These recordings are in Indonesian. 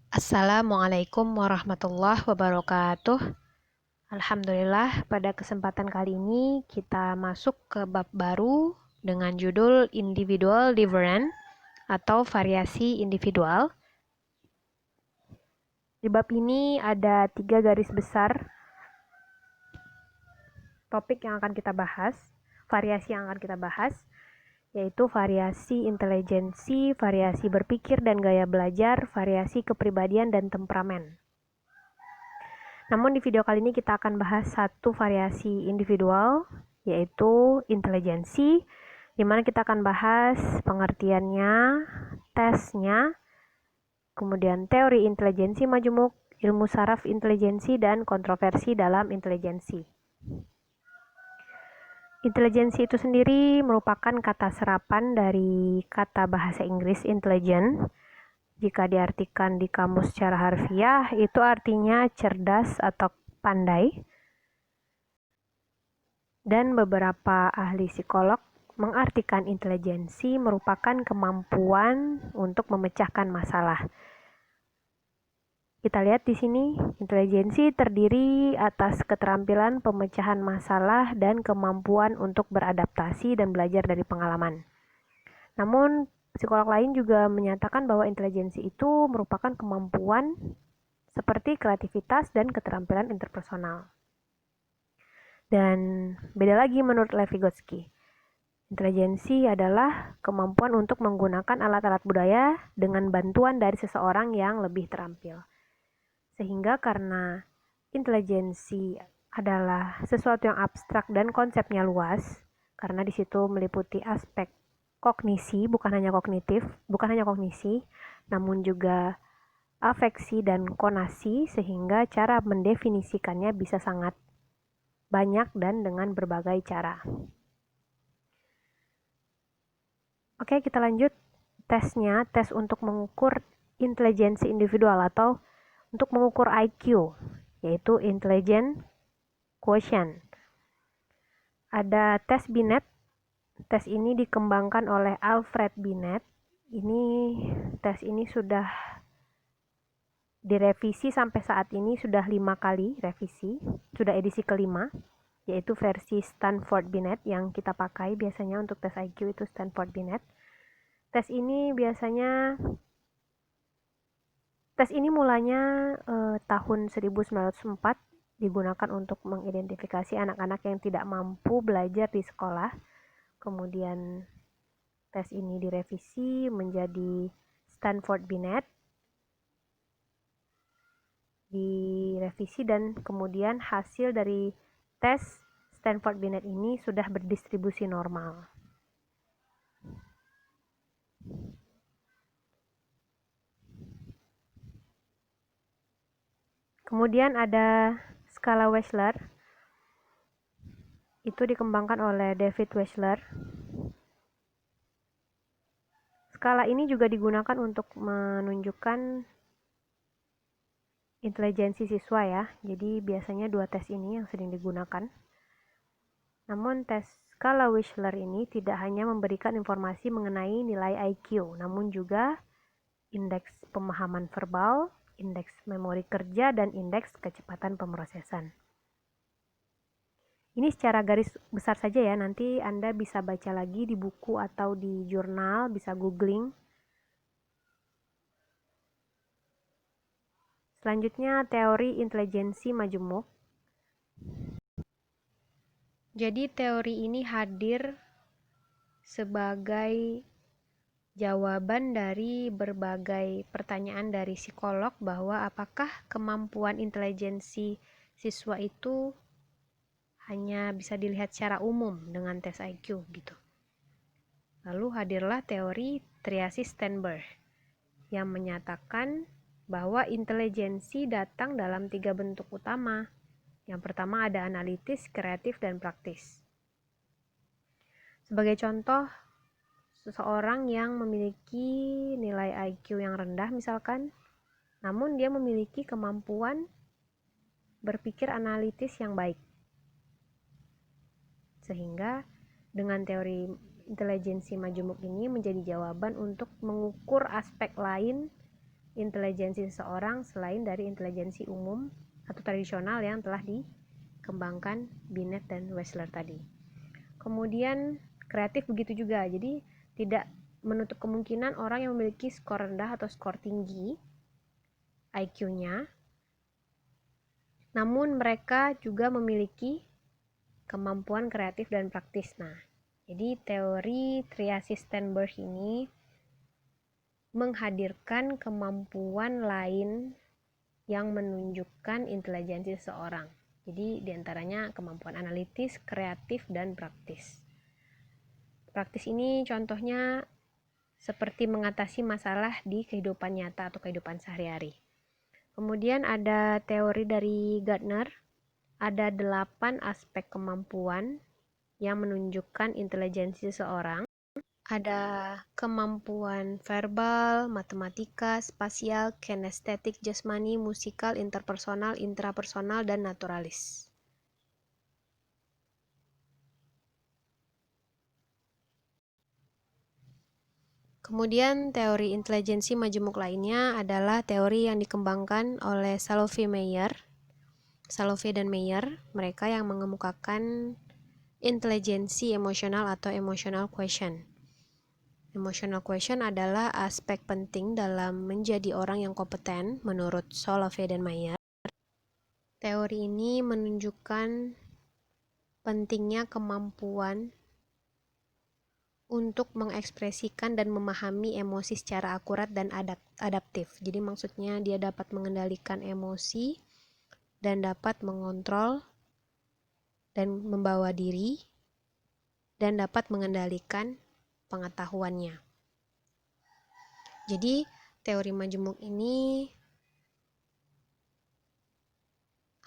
Assalamualaikum warahmatullahi wabarakatuh. Alhamdulillah, pada kesempatan kali ini kita masuk ke bab baru dengan judul Individual Different atau variasi individual. Di bab ini ada 3 garis besar topik yang akan kita bahas, variasi yang akan kita bahas, yaitu variasi intelijensi, variasi berpikir dan gaya belajar, variasi kepribadian dan temperamen. Namun di video kali ini kita akan bahas satu variasi individual, yaitu intelijensi, di mana kita akan bahas pengertiannya, tesnya, kemudian teori intelijensi majemuk, ilmu saraf intelijensi, dan kontroversi dalam intelijensi. Intelijensi itu sendiri merupakan kata serapan dari kata bahasa Inggris intelligent. Jika diartikan di kamus secara harfiah, itu artinya cerdas atau pandai. Dan beberapa ahli psikolog mengartikan intelijensi merupakan kemampuan untuk memecahkan masalah. Kita lihat di sini, intelijensi terdiri atas keterampilan pemecahan masalah dan kemampuan untuk beradaptasi dan belajar dari pengalaman. Namun, psikolog lain juga menyatakan bahwa intelijensi itu merupakan kemampuan seperti kreativitas dan keterampilan interpersonal. Dan beda lagi menurut Lev Vygotsky. Intelijensi adalah kemampuan untuk menggunakan alat-alat budaya dengan bantuan dari seseorang yang lebih terampil. Sehingga karena intelijensi adalah sesuatu yang abstrak dan konsepnya luas, karena di situ meliputi aspek kognisi, bukan hanya kognisi, namun juga afeksi dan konasi, sehingga cara mendefinisikannya bisa sangat banyak dan dengan berbagai cara. Oke, kita lanjut tesnya, tes untuk mengukur intelijensi individual atau untuk mengukur IQ, yaitu Intelligence Quotient. Ada tes Binet. Tes ini dikembangkan oleh Alfred Binet. Tes ini sudah direvisi sampai saat ini, sudah 5 kali revisi, sudah edisi kelima, yaitu versi Stanford Binet yang kita pakai biasanya untuk tes IQ itu Stanford Binet. Tes ini mulanya tahun 1904, digunakan untuk mengidentifikasi anak-anak yang tidak mampu belajar di sekolah. Kemudian tes ini direvisi menjadi Stanford Binet, direvisi, dan kemudian hasil dari tes Stanford Binet ini sudah berdistribusi normal. Kemudian ada skala Wechsler, itu dikembangkan oleh David Wechsler. Skala ini juga digunakan untuk menunjukkan intelijensi siswa ya, jadi biasanya 2 tes ini yang sering digunakan. Namun tes skala Wechsler ini tidak hanya memberikan informasi mengenai nilai IQ, namun juga indeks pemahaman verbal, indeks memori kerja, dan indeks kecepatan pemrosesan. Ini secara garis besar saja ya, nanti Anda bisa baca lagi di buku atau di jurnal, bisa googling. Selanjutnya, teori intelijensi majemuk. Jadi teori ini hadir sebagai jawaban dari berbagai pertanyaan dari psikolog bahwa apakah kemampuan intelijensi siswa itu hanya bisa dilihat secara umum dengan tes IQ gitu. Lalu hadirlah teori triasi Sternberg yang menyatakan bahwa intelijensi datang dalam 3 bentuk utama. Yang pertama ada analitis, kreatif, dan praktis. Sebagai contoh, seseorang yang memiliki nilai IQ yang rendah misalkan, namun dia memiliki kemampuan berpikir analitis yang baik. Sehingga dengan teori intelijensi majemuk ini menjadi jawaban untuk mengukur aspek lain intelijensi seseorang selain dari intelijensi umum atau tradisional yang telah dikembangkan Binet dan Wechsler tadi. Kemudian kreatif begitu juga, jadi tidak menutup kemungkinan orang yang memiliki skor rendah atau skor tinggi IQ-nya, namun mereka juga memiliki kemampuan kreatif dan praktis. Nah, jadi teori triasis Sternberg ini menghadirkan kemampuan lain yang menunjukkan intelijensi seseorang. Jadi diantaranya kemampuan analitis, kreatif, dan praktis. Praktis ini contohnya seperti mengatasi masalah di kehidupan nyata atau kehidupan sehari-hari. Kemudian ada teori dari Gardner, ada 8 aspek kemampuan yang menunjukkan intelijensi seseorang. Ada kemampuan verbal, matematika, spasial, kinestetik, jasmani, musikal, interpersonal, intrapersonal, dan naturalis. Kemudian teori intelijensi majemuk lainnya adalah teori yang dikembangkan oleh Salovey dan Meyer, mereka yang mengemukakan intelijensi emosional atau emotional quotient. Emotional quotient adalah aspek penting dalam menjadi orang yang kompeten menurut Salovey dan Meyer. Teori ini menunjukkan pentingnya kemampuan untuk mengekspresikan dan memahami emosi secara akurat dan adaptif. Jadi maksudnya dia dapat mengendalikan emosi dan dapat mengontrol dan membawa diri dan dapat mengendalikan pengetahuannya. Jadi teori majemuk ini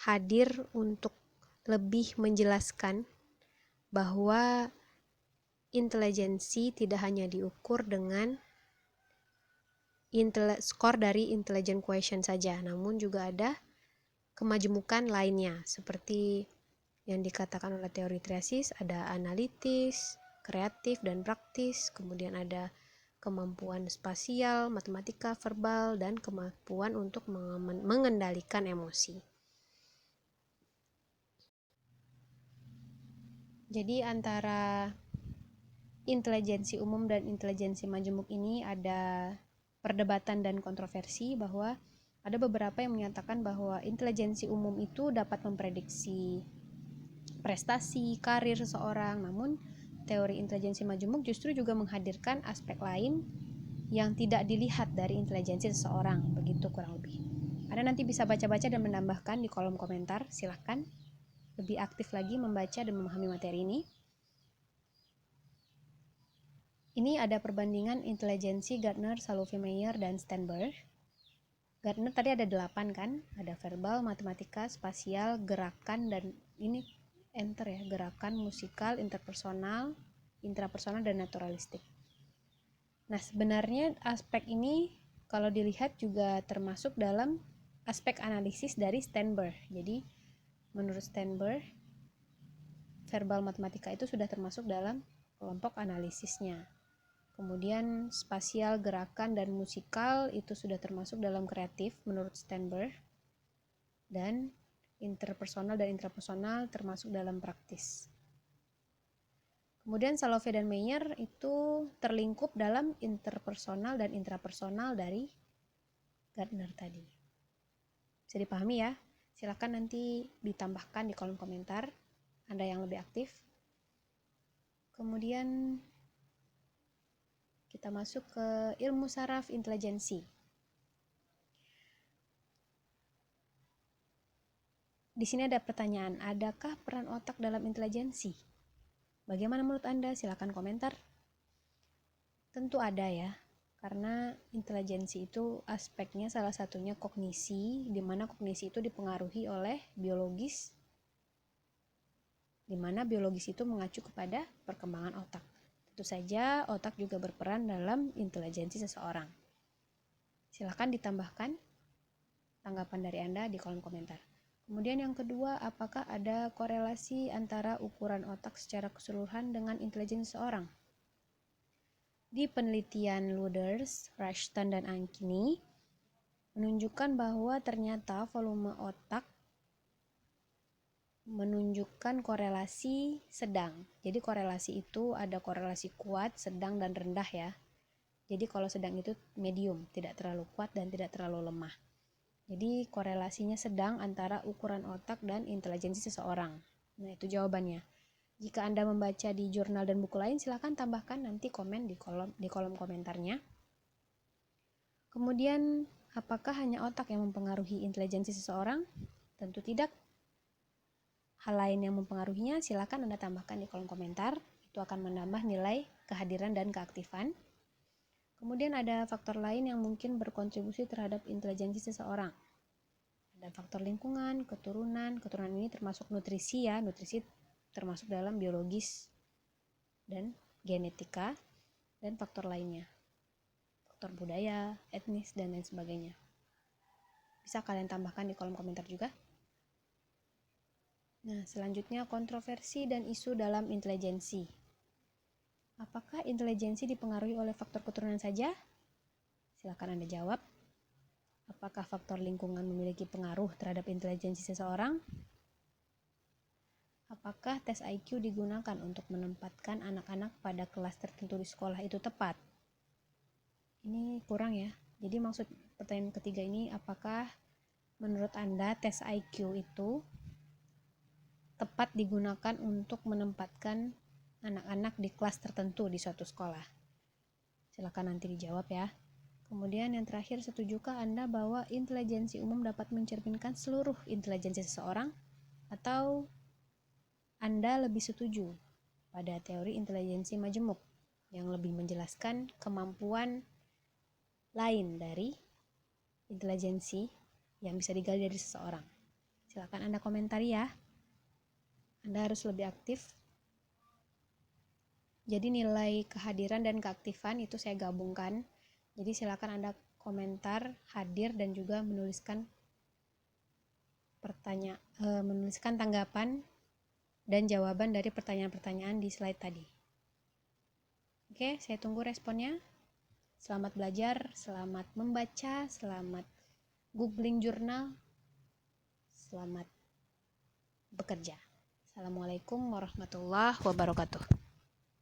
hadir untuk lebih menjelaskan bahwa intelijensi tidak hanya diukur dengan skor dari intelligence quotient saja, namun juga ada kemajemukan lainnya seperti yang dikatakan oleh teori triasis, ada analitis, kreatif, dan praktis, kemudian ada kemampuan spasial, matematika, verbal, dan kemampuan untuk mengendalikan emosi. Jadi antara intelijensi umum dan intelijensi majemuk ini ada perdebatan dan kontroversi bahwa ada beberapa yang menyatakan bahwa intelijensi umum itu dapat memprediksi prestasi, karir seseorang, namun teori intelijensi majemuk justru juga menghadirkan aspek lain yang tidak dilihat dari intelijensi seseorang, begitu kurang lebih. Anda nanti bisa baca-baca dan menambahkan di kolom komentar, silahkan lebih aktif lagi membaca dan memahami materi ini. Ini ada perbandingan intelijensi Gardner, Salovey, Meyer, dan Sternberg. Gardner tadi ada 8 kan, ada verbal, matematika, spasial, gerakan, dan ini enter ya, gerakan, musikal, interpersonal, intrapersonal, dan naturalistik. Nah sebenarnya aspek ini kalau dilihat juga termasuk dalam aspek analisis dari Sternberg. Jadi menurut Sternberg, verbal matematika itu sudah termasuk dalam kelompok analisisnya. Kemudian spasial, gerakan, dan musikal itu sudah termasuk dalam kreatif menurut Sternberg. Dan interpersonal dan intrapersonal termasuk dalam praktis. Kemudian Salovey dan Meyer itu terlingkup dalam interpersonal dan intrapersonal dari Gardner tadi. Bisa dipahami ya? Silakan nanti ditambahkan di kolom komentar Anda yang lebih aktif. Kemudian kita masuk ke ilmu saraf intelijensi. Di sini ada pertanyaan, adakah peran otak dalam intelijensi? Bagaimana menurut Anda? Silakan komentar. Tentu ada ya, karena intelijensi itu aspeknya salah satunya kognisi, di mana kognisi itu dipengaruhi oleh biologis, di mana biologis itu mengacu kepada perkembangan otak. Tentu saja otak juga berperan dalam intelijensi seseorang. Silakan ditambahkan tanggapan dari Anda di kolom komentar. Kemudian yang kedua, apakah ada korelasi antara ukuran otak secara keseluruhan dengan intelijensi seseorang? Di penelitian Luders, Rushton, dan Ankini, menunjukkan bahwa ternyata volume otak menunjukkan korelasi sedang. Jadi korelasi itu ada korelasi kuat, sedang, dan rendah ya. Jadi kalau sedang itu medium, tidak terlalu kuat dan tidak terlalu lemah. Jadi korelasinya sedang antara ukuran otak dan intelijensi seseorang. Nah, itu jawabannya. Jika Anda membaca di jurnal dan buku lain, silakan tambahkan nanti komen di kolom komentarnya. Kemudian, apakah hanya otak yang mempengaruhi intelijensi seseorang? Tentu tidak. Hal lain yang mempengaruhinya silakan Anda tambahkan di kolom komentar. Itu akan menambah nilai kehadiran dan keaktifan. Kemudian ada faktor lain yang mungkin berkontribusi terhadap intelijensi seseorang. Ada faktor lingkungan, keturunan ini termasuk nutrisi ya, nutrisi termasuk dalam biologis dan genetika, dan faktor lainnya. Faktor budaya, etnis, dan lain sebagainya. Bisa kalian tambahkan di kolom komentar juga. Nah, selanjutnya kontroversi dan isu dalam intelijensi. Apakah intelijensi dipengaruhi oleh faktor keturunan saja? Silakan Anda jawab. Apakah faktor lingkungan memiliki pengaruh terhadap intelijensi seseorang? Apakah tes IQ digunakan untuk menempatkan anak-anak pada kelas tertentu di sekolah itu tepat? Ini kurang ya. Jadi maksud pertanyaan ketiga ini, apakah menurut Anda tes IQ itu tepat digunakan untuk menempatkan anak-anak di kelas tertentu di suatu sekolah? Silakan nanti dijawab ya. Kemudian yang terakhir, setujukah Anda bahwa intelijensi umum dapat mencerminkan seluruh intelijensi seseorang? Atau Anda lebih setuju pada teori intelijensi majemuk yang lebih menjelaskan kemampuan lain dari intelijensi yang bisa digali dari seseorang? Silakan Anda komentari ya. Anda harus lebih aktif. Jadi nilai kehadiran dan keaktifan itu saya gabungkan. Jadi silakan Anda komentar, hadir, dan juga menuliskan menuliskan tanggapan dan jawaban dari pertanyaan-pertanyaan di slide tadi. Oke, saya tunggu responnya. Selamat belajar, selamat membaca, selamat googling jurnal, selamat bekerja. Assalamualaikum warahmatullahi wabarakatuh.